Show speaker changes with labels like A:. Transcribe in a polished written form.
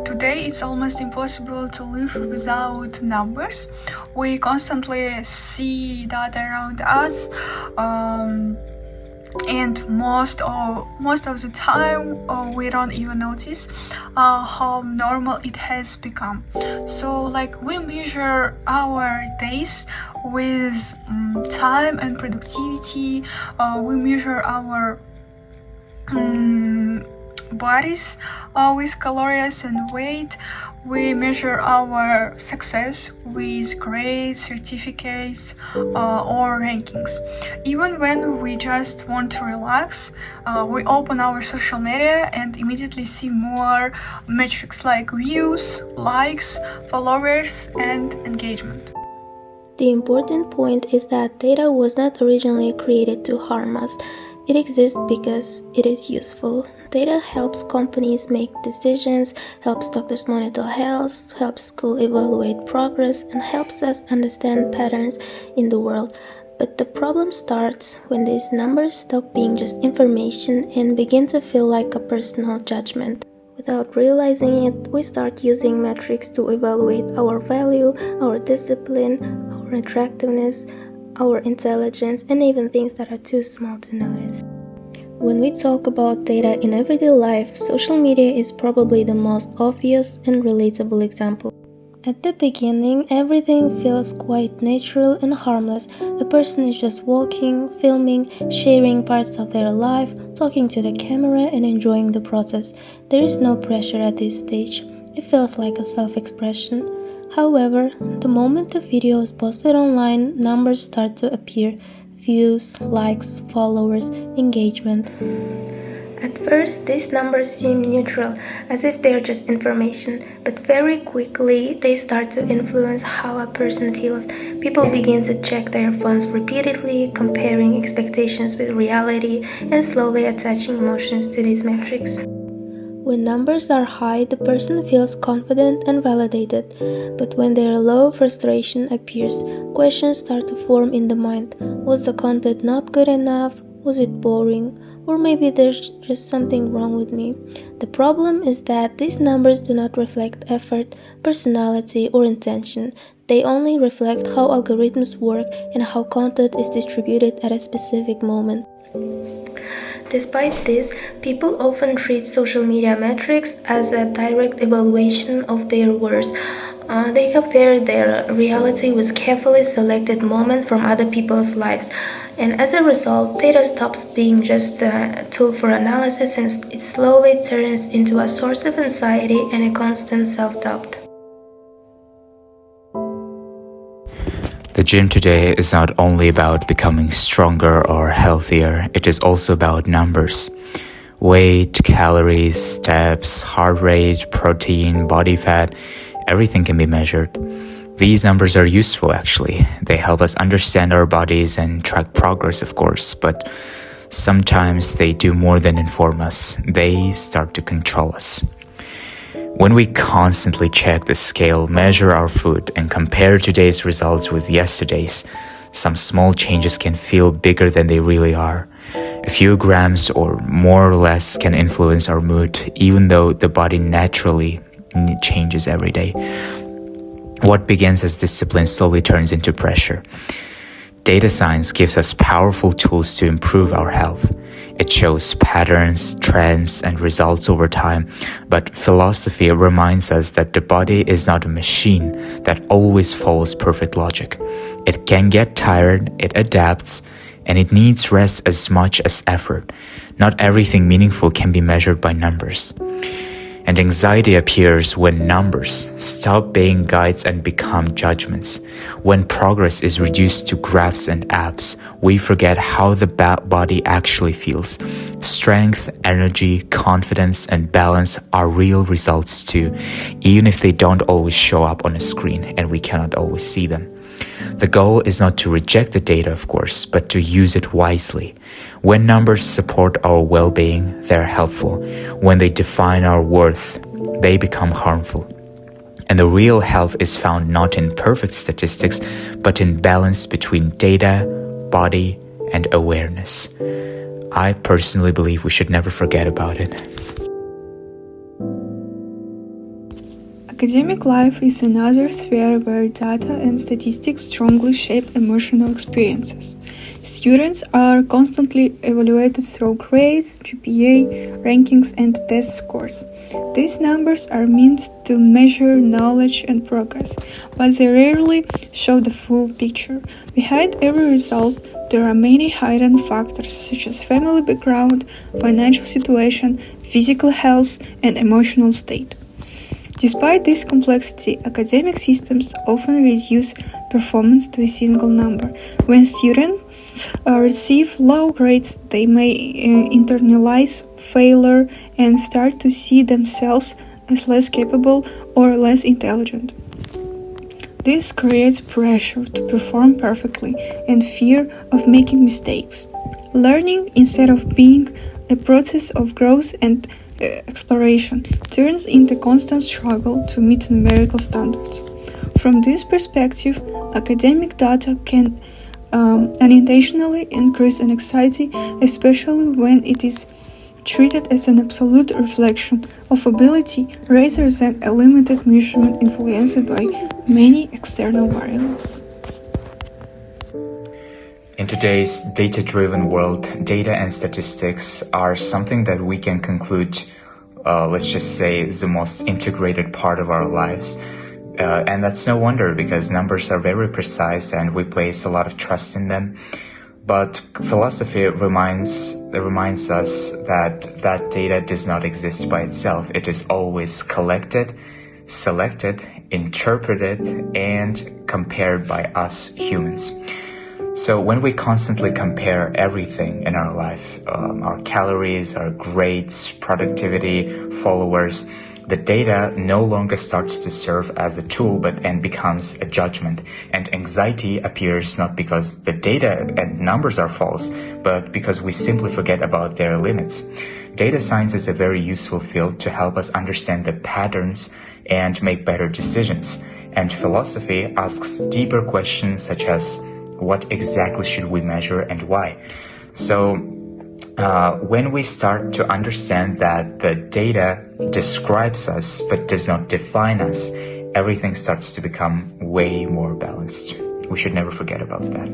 A: Today it's almost impossible to live without numbers. We constantly see data around us, and most of the time we don't even notice how normal it has become. So we measure our days with time and productivity. We measure our bodies with calories and weight. We measure our success with grades, certificates, or rankings. Even when we just want to relax, we open our social media and immediately see more metrics like views, likes, followers, and engagement.
B: The important point is that data was not originally created to harm us. It exists because it is useful. Data helps companies make decisions, helps doctors monitor health, helps schools evaluate progress, and helps us understand patterns in the world. But the problem starts when these numbers stop being just information and begin to feel like a personal judgment. Without realizing it, we start using metrics to evaluate our value, our discipline, our attractiveness, our intelligence, and even things that are too small to notice. When we talk about data in everyday life, social media is probably the most obvious and relatable example. At the beginning, everything feels quite natural and harmless. A person is just walking, filming, sharing parts of their life, talking to the camera, and enjoying the process. There is no pressure at this stage. It feels like a self-expression. However, the moment the video is posted online, numbers start to appear. Views, likes, followers, engagement. At first, these numbers seem neutral, as if they are just information, but very quickly they start to influence how a person feels. People begin to check their phones repeatedly, comparing expectations with reality, and slowly attaching emotions to these metrics. When numbers are high, the person feels confident and validated, but when they are low, frustration appears. Questions start to form in the mind. Was the content not good enough? Was it boring? Or maybe there's just something wrong with me. The problem is that these numbers do not reflect effort, personality, or intention. They only reflect how algorithms work and how content is distributed at a specific moment. Despite this, people often treat social media metrics as a direct evaluation of their worth. They compare their reality with carefully selected moments from other people's lives. And as a result, data stops being just a tool for analysis and it slowly turns into a source of anxiety and a constant self-doubt.
C: The gym today is not only about becoming stronger or healthier, it is also about numbers. Weight, calories, steps, heart rate, protein, body fat, everything can be measured. These numbers are useful actually. They help us understand our bodies and track progress, of course, but sometimes they do more than inform us. They start to control us. When we constantly check the scale, measure our food, and compare today's results with yesterday's, some small changes can feel bigger than they really are. A few grams or more or less can influence our mood, even though the body naturally changes every day. What begins as discipline slowly turns into pressure. Data science gives us powerful tools to improve our health. It shows patterns, trends, and results over time, but philosophy reminds us that the body is not a machine that always follows perfect logic. It can get tired, it adapts, and it needs rest as much as effort. Not everything meaningful can be measured by numbers. And anxiety appears when numbers stop being guides and become judgments. When progress is reduced to graphs and apps, we forget how the body actually feels. Strength, energy, confidence, and balance are real results too, even if they don't always show up on a screen and we cannot always see them. The goal is not to reject the data, of course, but to use it wisely. When numbers support our well-being, they're helpful. When they define our worth, they become harmful. And the real health is found not in perfect statistics, but in balance between data, body, and awareness. I personally believe we should never forget about it.
A: Academic life is another sphere where data and statistics strongly shape emotional experiences. Students are constantly evaluated through grades, GPA, rankings, and test scores. These numbers are meant to measure knowledge and progress, but they rarely show the full picture. Behind every result, there are many hidden factors such as family background, financial situation, physical health, and emotional state. Despite this complexity, academic systems often reduce performance to a single number. When students receive low grades, they may internalize failure and start to see themselves as less capable or less intelligent. This creates pressure to perform perfectly and fear of making mistakes. Learning, instead of being a process of growth and exploration, turns into constant struggle to meet numerical standards. From this perspective, academic data can unintentionally increase anxiety, especially when it is treated as an absolute reflection of ability rather than a limited measurement influenced by many external variables.
C: In today's data-driven world, data and statistics are something that we can conclude, let's just say, the most integrated part of our lives. And that's no wonder, because numbers are very precise and we place a lot of trust in them. But philosophy reminds us that data does not exist by itself. It is always collected, selected, interpreted, and compared by us humans. So when we constantly compare everything in our life, our calories, our grades, productivity, followers, the data no longer starts to serve as a tool and becomes a judgment. And anxiety appears not because the data and numbers are false, but because we simply forget about their limits. Data science is a very useful field to help us understand the patterns and make better decisions. And philosophy asks deeper questions such as, what exactly should we measure and why? So when we start to understand that the data describes us but does not define us, everything starts to become way more balanced. We should never forget about that.